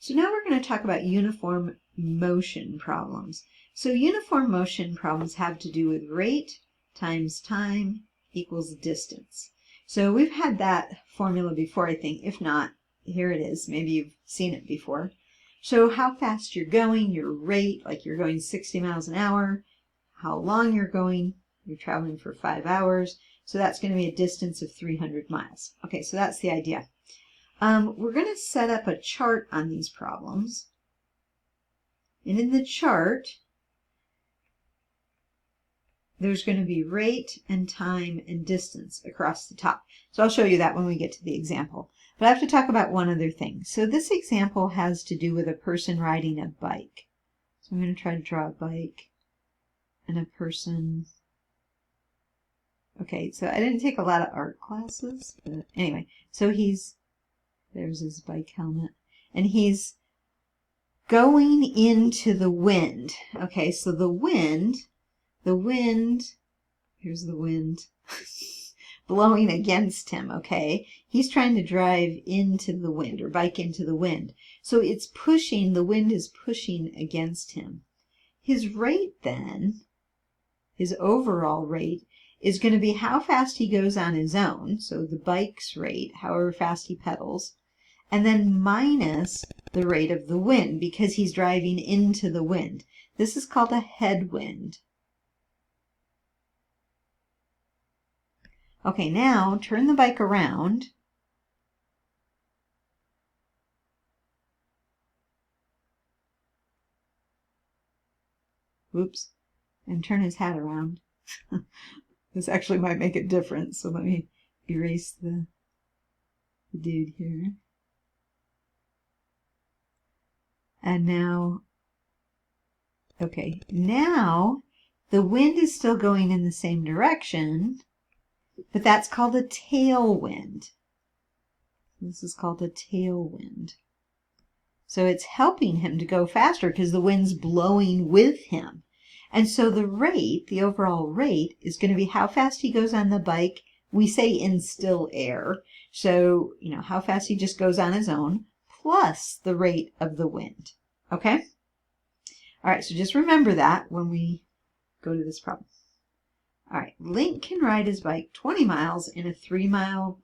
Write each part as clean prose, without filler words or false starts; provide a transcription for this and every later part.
So now we're going to talk about uniform motion problems. So uniform motion problems have to do with rate times time equals distance. So we've had that formula before, I think. If not, here it is. Maybe you've seen it before. So how fast you're going, your rate, like you're going 60 miles an hour, how long you're going, you're traveling for 5 hours. So that's going to be a distance of 300 miles. Okay, so that's the idea. We're going to set up a chart on these problems. And in the chart, there's going to be rate and time and distance across the top. So I'll show you that when we get to the example. But I have to talk about one other thing. So this example has to do with a person riding a bike. So I'm going to try to draw a bike and a person. Okay, so I didn't take a lot of art classes, but anyway, so there's his bike helmet, and he's going into the wind. Okay, so the wind, here's the wind blowing against him, okay? He's trying to drive into the wind or bike into the wind. So it's pushing, the wind is pushing against him. His rate then, his overall rate, is going to be how fast he goes on his own, so the bike's rate, however fast he pedals, and then minus the rate of the wind because he's driving into the wind. This is called a headwind. Okay, now turn the bike around. Oops, and turn his hat around. This actually might make it different, so let me erase the dude here. And now, okay, now the wind is still going in the same direction, but that's called a tailwind. This is called a tailwind. So it's helping him to go faster because the wind's blowing with him. And so the rate, the overall rate, is going to be how fast he goes on the bike. We say in still air. So, how fast he just goes on his own, plus the rate of the wind. Okay? All right, so just remember that when we go to this problem. All right, Link can ride his bike 20 miles in a 3 mile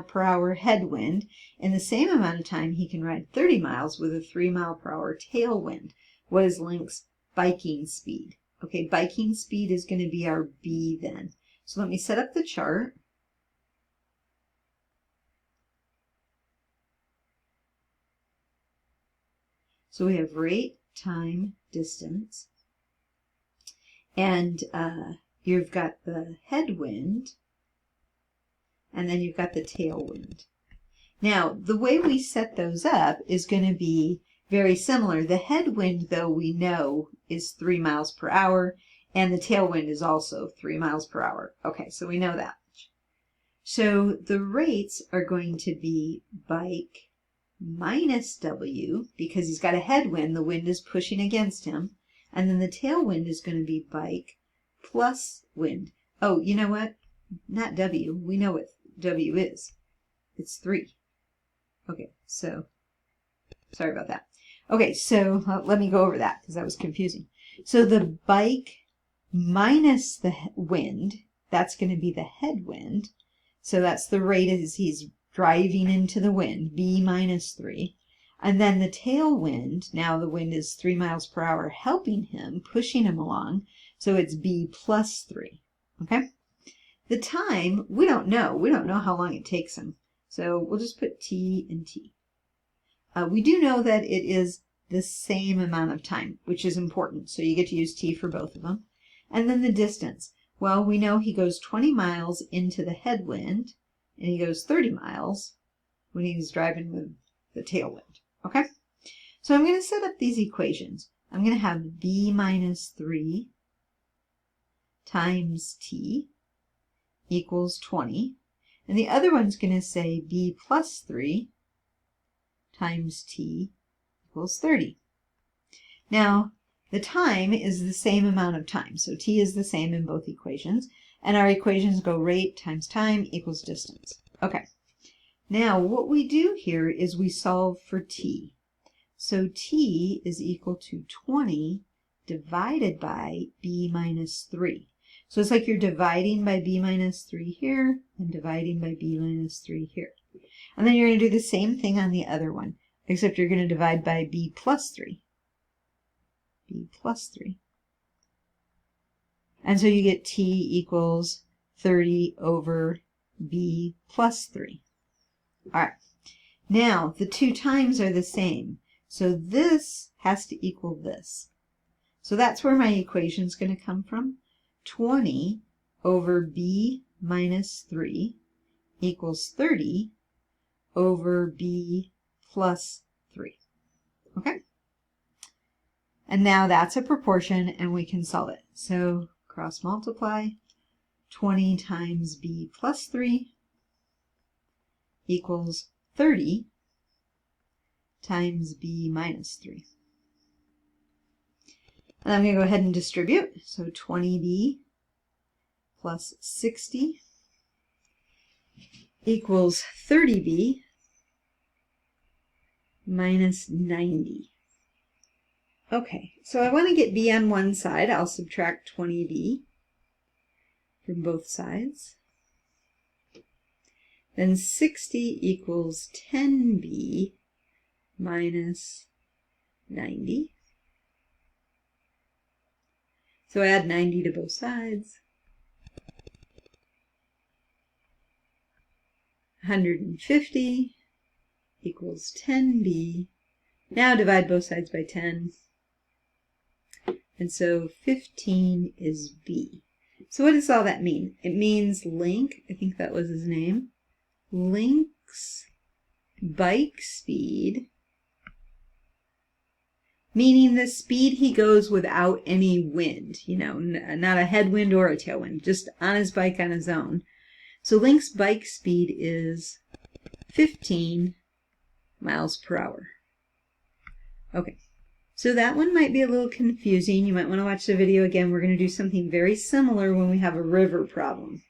per hour headwind. In the same amount of time, he can ride 30 miles with a 3 mile per hour tailwind. What is Link's biking speed? Okay, biking speed is going to be our B then. So let me set up the chart. So we have rate, time, distance. And you've got the headwind, and then you've got the tailwind. Now, the way we set those up is going to be very similar. The headwind, though, we know is 3 miles per hour, and the tailwind is also 3 miles per hour. Okay, so we know that. So the rates are going to be bike minus W, because he's got a headwind, the wind is pushing against him, and then the tailwind is going to be bike plus wind. Oh, you know what? Not W. We know what W is. It's 3. Okay, so sorry about that. Okay, so let me go over that because that was confusing. So the bike minus the wind, that's going to be the headwind. So that's the rate as he's driving into the wind, B minus 3. And then the tailwind, now the wind is 3 miles per hour helping him, pushing him along. So it's B plus 3. Okay? The time, we don't know. We don't know how long it takes him. So we'll just put T and T. We do know that it is the same amount of time, which is important. So you get to use T for both of them. And then the distance. Well, we know he goes 20 miles into the headwind, and he goes 30 miles when he's driving with the tailwind. Okay? So I'm going to set up these equations. I'm going to have B minus 3 times T equals 20. And the other one's going to say B plus 3 times T equals 30. Now, the time is the same amount of time. So T is the same in both equations. And our equations go rate times time equals distance. Okay. Now what we do here is we solve for t. So t is equal to 20 divided by b minus 3. So it's like you're dividing by b minus 3 here and dividing by b minus 3 here. And then you're going to do the same thing on the other one, except you're going to divide by b plus 3. b plus 3. And so you get t equals 30 over b plus 3. All right. Now, the two times are the same. So this has to equal this. So that's where my equation is going to come from. 20 over b minus 3 equals 30 over b plus 3. Okay? And now that's a proportion, and we can solve it. So cross multiply. 20 times b plus 3 equals 30 times b minus 3. And I'm going to go ahead and distribute. So 20b plus 60 equals 30b minus 90. Okay, so I want to get b on one side. I'll subtract 20b from both sides. Then 60 equals 10b minus 90. So add 90 to both sides. 150 equals 10b. Now divide both sides by 10. And so 15 is b. So what does all that mean? It means Link, I think that was his name, Link's bike speed, meaning the speed he goes without any wind, you know, not a headwind or a tailwind, just on his bike on his own. So Link's bike speed is 15 miles per hour. Okay, so that one might be a little confusing. You might want to watch the video again. We're going to do something very similar when we have a river problem.